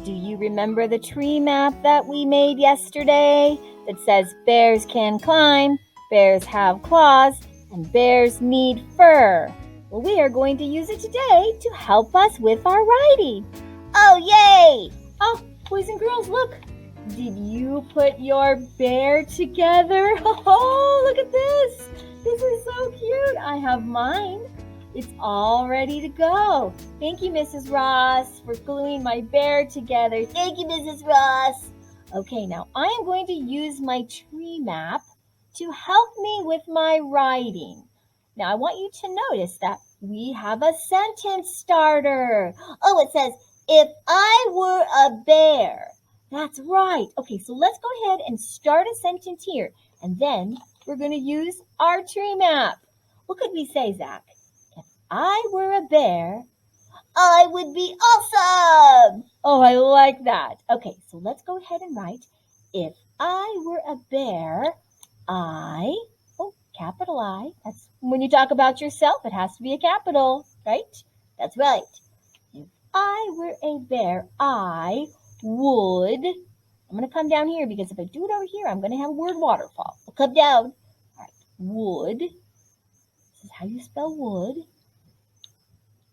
Do you remember the tree map that we made yesterday that says bears can climb, bears have claws, and bears need fur? Well, we are going to use it today to help us with our writing. Oh, yay! Oh, boys and girls, look. Did you put your bear together? Oh, look at this. This is so cute. I have mine. It's all ready to go. Thank you, Mrs. Ross, for gluing my bear together. Thank you, Mrs. Ross. Okay, now I am going to use my tree map to help me with my writing. Now, I want you to notice that we have a sentence starter. Oh, it says, if I were a bear. That's right. Okay, so let's go ahead and start a sentence here. And then we're going to use our tree map. What could we say, Zach? If I were a bear, I would be awesome. Oh, I like that. Okay, so let's go ahead and write, if I were a bear, capital I. That's when you talk about yourself, it has to be a capital, right? That's right. If I were a bear, I would, I'm going to come down here because if I do it over here, I'm going to have a word waterfall. I'll come down. All right, would. This is how you spell would.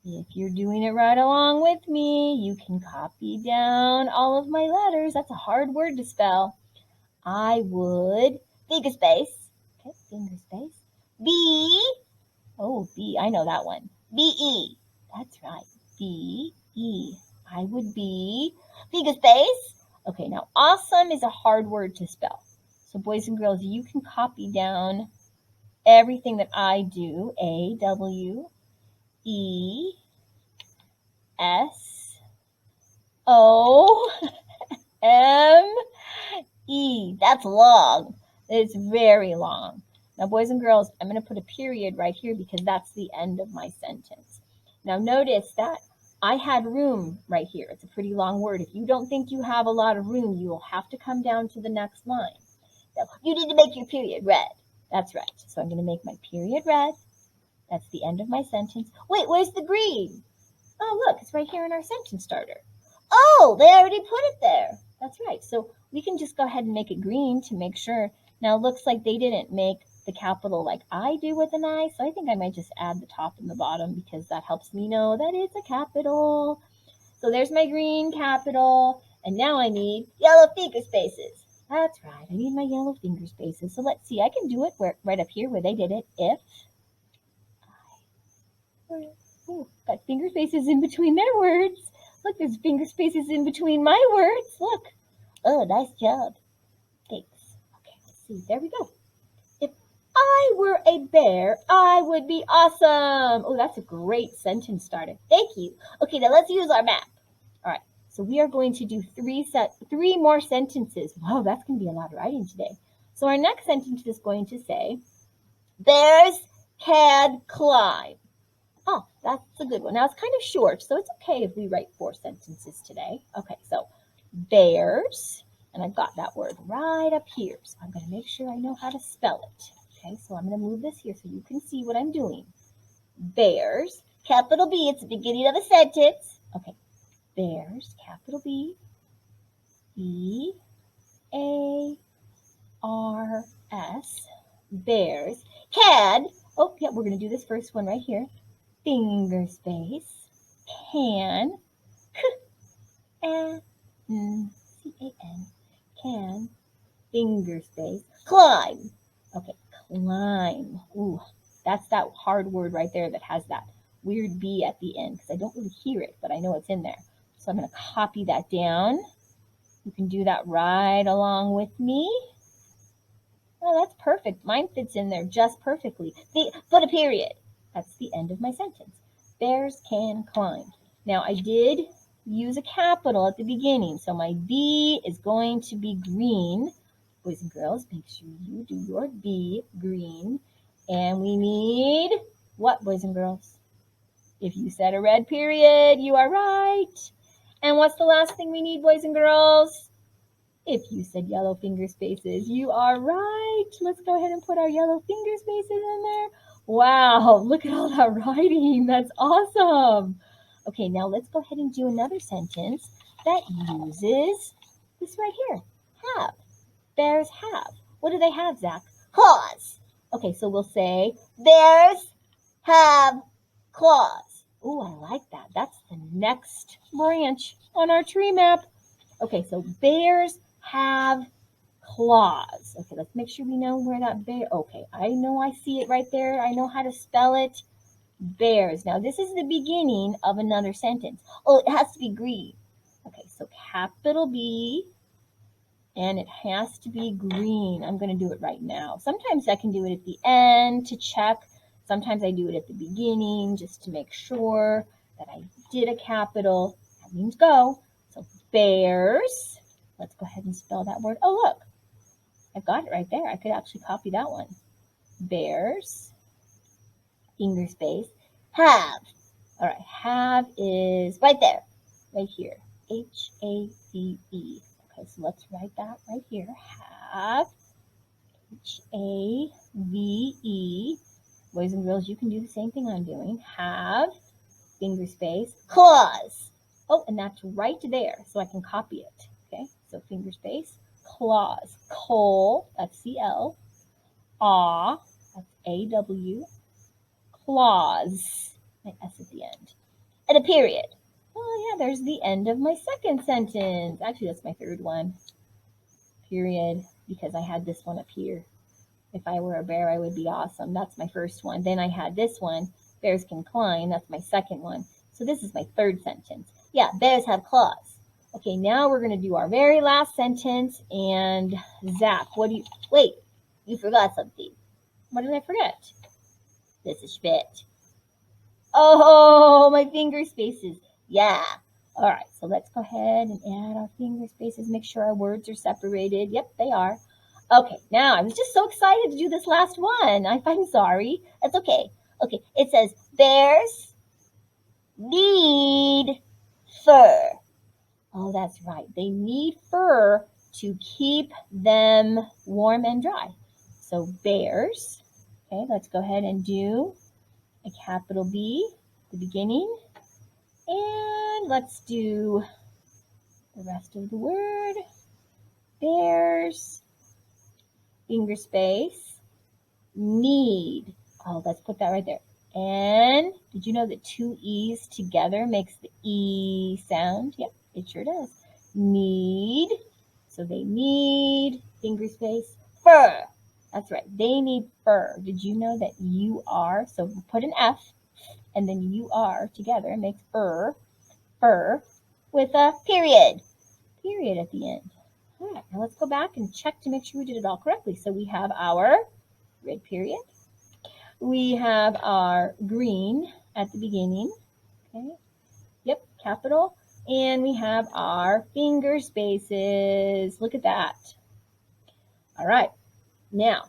If you're doing it right along with me, you can copy down all of my letters. That's a hard word to spell. I would, finger space. Okay, finger space. B. Oh, B, I know that one. B-E. That's right. B-E. I would be, finger space. Okay, now awesome is a hard word to spell. So boys and girls, you can copy down everything that I do. A-W-E-S-O-M-E. That's long. It's very long. Now, boys and girls, I'm going to put a period right here because that's the end of my sentence. Now, notice that I had room right here. It's a pretty long word. If you don't think you have a lot of room, you will have to come down to the next line. Now, you need to make your period red. That's right. So I'm going to make my period red. That's the end of my sentence. Wait, where's the green? Oh, look, it's right here in our sentence starter. Oh, they already put it there. That's right. So we can just go ahead and make it green to make sure. Now, it looks like they didn't make the capital like I do with an I, so I think I might just add the top and the bottom because that helps me know that it's a capital. So there's my green capital, and now I need yellow finger spaces. That's right, I need my yellow finger spaces. So let's see, I can do it right up here where they did it. If I, got finger spaces in between their words. Look, there's finger spaces in between my words. Look. Oh, nice job. Thanks. Okay, let's see. There we go. If I were a bear, I would be awesome. Oh, that's a great sentence starter. Thank you. Okay, now let's use our map. All right, so we are going to do three more sentences. Wow, that's going to be a lot of writing today. So our next sentence is going to say, bears can climb. Oh, that's a good one. Now, it's kind of short, so it's okay if we write 4 sentences today. Okay, so bears, and I've got that word right up here, so I'm going to make sure I know how to spell it. Okay, so I'm going to move this here so you can see what I'm doing. Bears, capital B, it's the beginning of a sentence. Okay, bears, capital B, B-A-R-S, bears, can, oh, yeah, we're going to do this first one right here. Finger space, can, C-A-N, can, finger space, climb. Okay, climb. Ooh, that's that hard word right there that has that weird B at the end because I don't really hear it, but I know it's in there. So I'm going to copy that down. You can do that right along with me. Oh, that's perfect. Mine fits in there just perfectly. Put a period. That's the end of my sentence. Bears can climb. Now, I did use a capital at the beginning, so my B is going to be green. Boys and girls, make sure you do your B green. And we need what, boys and girls? If you said a red period, you are right. And what's the last thing we need, boys and girls? If you said yellow finger spaces, you are right. Let's go ahead and put our yellow finger spaces in there. Wow, look at all that writing. That's awesome. Okay, now let's go ahead and do another sentence. that uses this right here, have. Bears have. What do they have, Zach? Claws. Okay, so we'll say bears have claws. Ooh, I like that. That's the next branch on our tree map. Okay, so bears have claws. Okay, let's make sure we know where that bear, okay, I know I see it right there. I know how to spell it. Bears. Now, this is the beginning of another sentence. Oh, it has to be green. Okay, so capital B, and it has to be green. I'm going to do it right now. Sometimes I can do it at the end to check. Sometimes I do it at the beginning just to make sure that I did a capital. That means go. So bears. Let's go ahead and spell that word. Oh, look. I've got it right there. I could actually copy that one. Bears, finger space, have. All right, have is right there, right here. H-A-V-E. Okay, so let's write that right here. Have, H-A-V-E. Boys and girls, you can do the same thing I'm doing. Have, finger space, claws. Oh, and that's right there, so I can copy it. Okay, so finger space, claws. Coal, that's C-L. Aw, that's A-W. Claws, my S at the end. And a period. Oh, yeah, there's the end of my second sentence. Actually, that's my third one. Period, because I had this one up here. If I were a bear, I would be awesome. That's my first one. Then I had this one. Bears can climb. That's my second one. So this is my third sentence. Yeah, bears have claws. Okay, now we're going to do our very last sentence. And Zach, wait, you forgot something. What did I forget? This is spit. Oh, my finger spaces. Yeah. All right, so let's go ahead and add our finger spaces. Make sure our words are separated. Yep, they are. Okay, now I was just so excited to do this last one. I'm sorry. That's okay. Okay, it says bears need fur. Oh, that's right. They need fur to keep them warm and dry. So bears. Okay, let's go ahead and do a capital B, the beginning. And let's do the rest of the word. Bears, finger space, need. Oh, let's put that right there. And did you know that two E's together makes the E sound? Yep, it sure does. Need. So they need, finger space, fur. That's right. They need fur. Did you know that you are? So put an F and then you are together makes fur with a period. Period at the end. All right, now let's go back and check to make sure we did it all correctly. So we have our red period. We have our green at the beginning. Okay. Yep, capital. And we have our finger spaces. Look at that. All right. Now,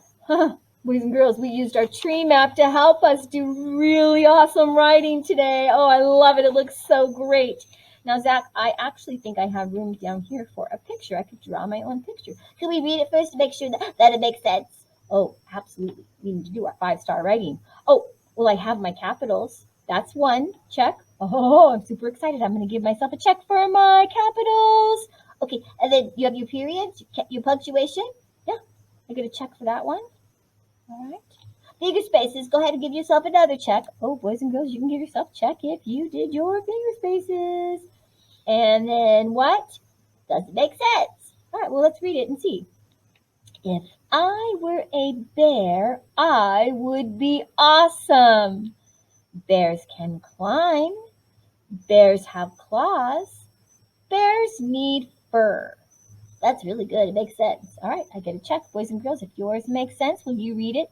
boys and girls, we used our tree map to help us do really awesome writing today. Oh, I love it. It looks so great. Now, Zach, I actually think I have room down here for a picture. I could draw my own picture. Can we read it first to make sure that it makes sense? Oh, absolutely. We need to do our 5-star writing. Oh, well, I have my capitals. That's one. Check. Oh, I'm super excited. I'm going to give myself a check for my capitals. Okay, and then you have your periods, your punctuation. Yeah, I get a check for that one. All right. Finger spaces. Go ahead and give yourself another check. Oh, boys and girls, you can give yourself a check if you did your finger spaces. And then what? Does it make sense? All right, well, let's read it and see. If I were a bear, I would be awesome. Bears can climb. Bears have claws. Bears need fur. That's really good. It makes sense. All right, I get a check. Boys and girls, if yours makes sense, will you read it?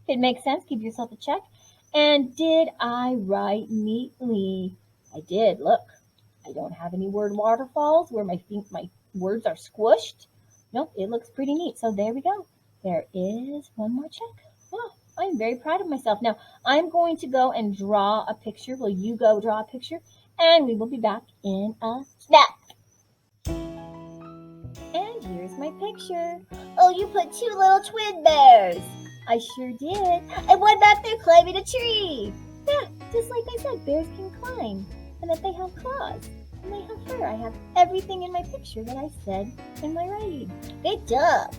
If it makes sense, give yourself a check. And did I write neatly? I did. Look, I don't have any word waterfalls where my words are squished. Nope, it looks pretty neat. So there we go. There is one more check. Oh, I'm very proud of myself. Now, I'm going to go and draw a picture. Will you go draw a picture? And we will be back in a snap. And here's my picture. Oh, you put two little twin bears. I sure did. And one back there climbing a tree. Yeah, just like I said, bears can climb and that they have claws. and they have fur. I have everything in my picture that I said in my writing. Good job.